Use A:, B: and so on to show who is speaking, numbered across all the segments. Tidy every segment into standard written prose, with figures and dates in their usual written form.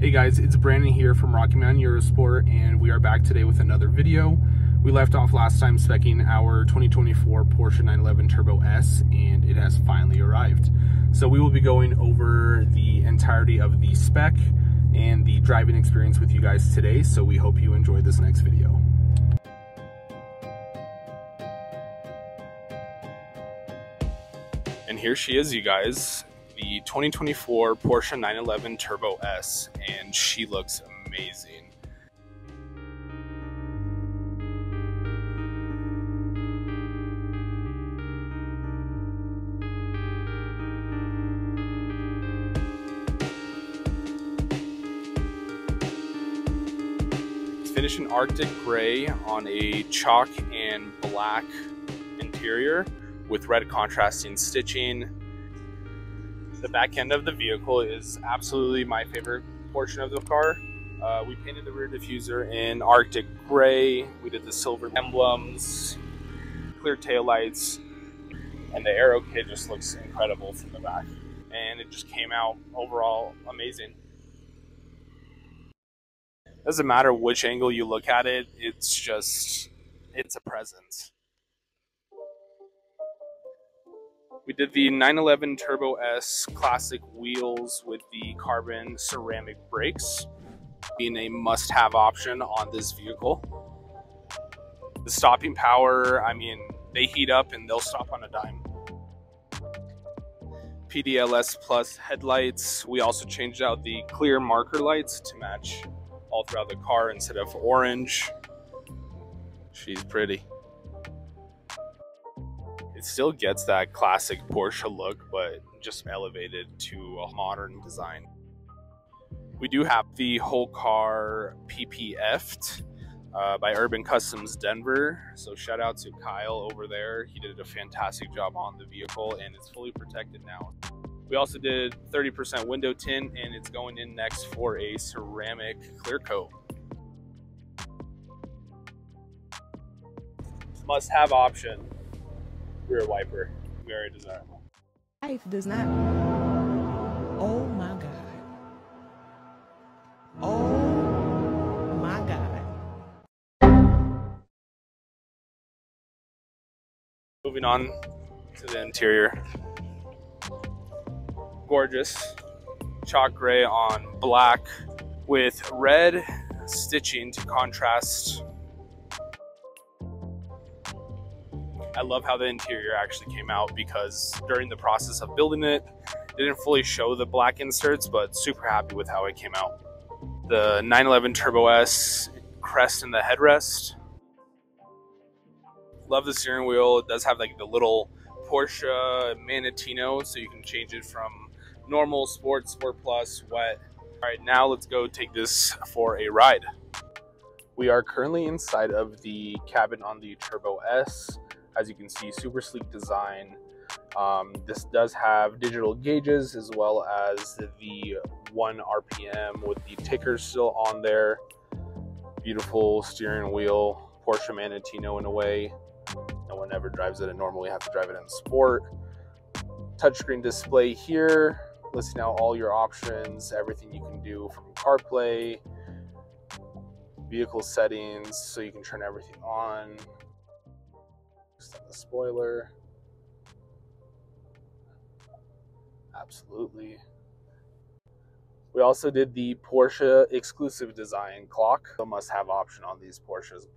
A: Hey guys, it's Brandon here from Rocky Mountain Eurosport, and we are back today with another video. We left off last time speccing our 2024 Porsche 911 Turbo S, and it has finally arrived. So we will be going over the entirety of the spec and the driving experience with you guys today, so we hope you enjoy this next video. And here she is, you guys. The 2024 Porsche 911 Turbo S, and she looks amazing. It's finished in Arctic gray on a chalk and black interior with red contrasting stitching. The back end of the vehicle is absolutely my favorite portion of the car. We painted the rear diffuser in Arctic gray. We did the silver emblems, clear taillights, and the Aero Kit just looks incredible from the back. And it just came out overall amazing. Doesn't matter which angle you look at it, it's a presence. We did the 911 Turbo S classic wheels with the carbon ceramic brakes, being a must-have option on this vehicle. The stopping power, I mean, they heat up and they'll stop on a dime. PDLS Plus headlights. We also changed out the clear marker lights to match all throughout the car instead of orange. She's pretty. It still gets that classic Porsche look, but just elevated to a modern design. We do have the whole car PPF'd by Urban Customs Denver. So shout out to Kyle over there. He did a fantastic job on the vehicle and it's fully protected now. We also did 30% window tint, and it's going in next for a ceramic clear coat. Must-have option. Rear wiper, very desirable.
B: Life does not. Oh my God. Oh my God.
A: Moving on to the interior. Gorgeous. Chalk gray on black with red stitching to contrast. I love how the interior actually came out, because during the process of building it, they didn't fully show the black inserts, but super happy with how it came out. The 911 Turbo S crest in the headrest. Love the steering wheel. It does have like the little Porsche Manatino, so you can change it from normal, sport, sport plus, wet. All right, now let's go take this for a ride. We are currently inside of the cabin on the Turbo S. As you can see, super sleek design. This does have digital gauges as well as the 1 RPM with the ticker still on there. Beautiful steering wheel, Porsche Manatino in a way. No one ever drives it and normally have to drive it in sport. Touchscreen display here, listing out all your options, everything you can do from CarPlay, vehicle settings, so you can turn everything on. Extend the spoiler. Absolutely. We also did the Porsche exclusive design clock, a must-have option on these Porsches.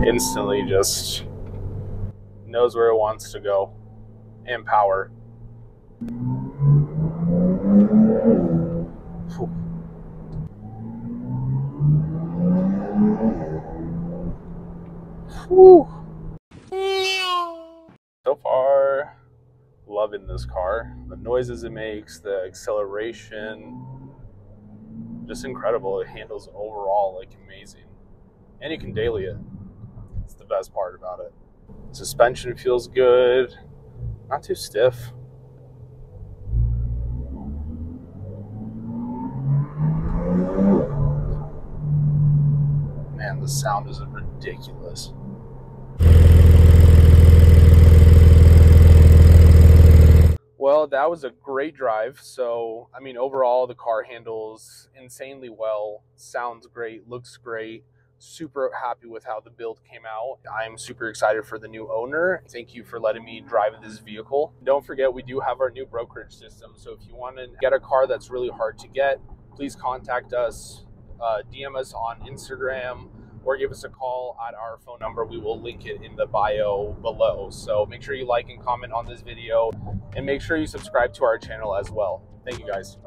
A: Instantly just knows where it wants to go, and power. Whew. So far, loving this car. The noises it makes, the acceleration, just incredible. It handles overall like amazing, and you can daily it. It's the best part about it. Suspension feels good, not too stiff. The sound is ridiculous. Well, that was a great drive. So, I mean, overall, the car handles insanely well, sounds great, looks great. Super happy with how the build came out. I'm super excited for the new owner. Thank you for letting me drive this vehicle. Don't forget, we do have our new brokerage system. So if you want to get a car that's really hard to get, please contact us, DM us on Instagram, or give us a call at our phone number. We will link it in the bio below. So make sure you like and comment on this video, and make sure you subscribe to our channel as well. Thank you guys.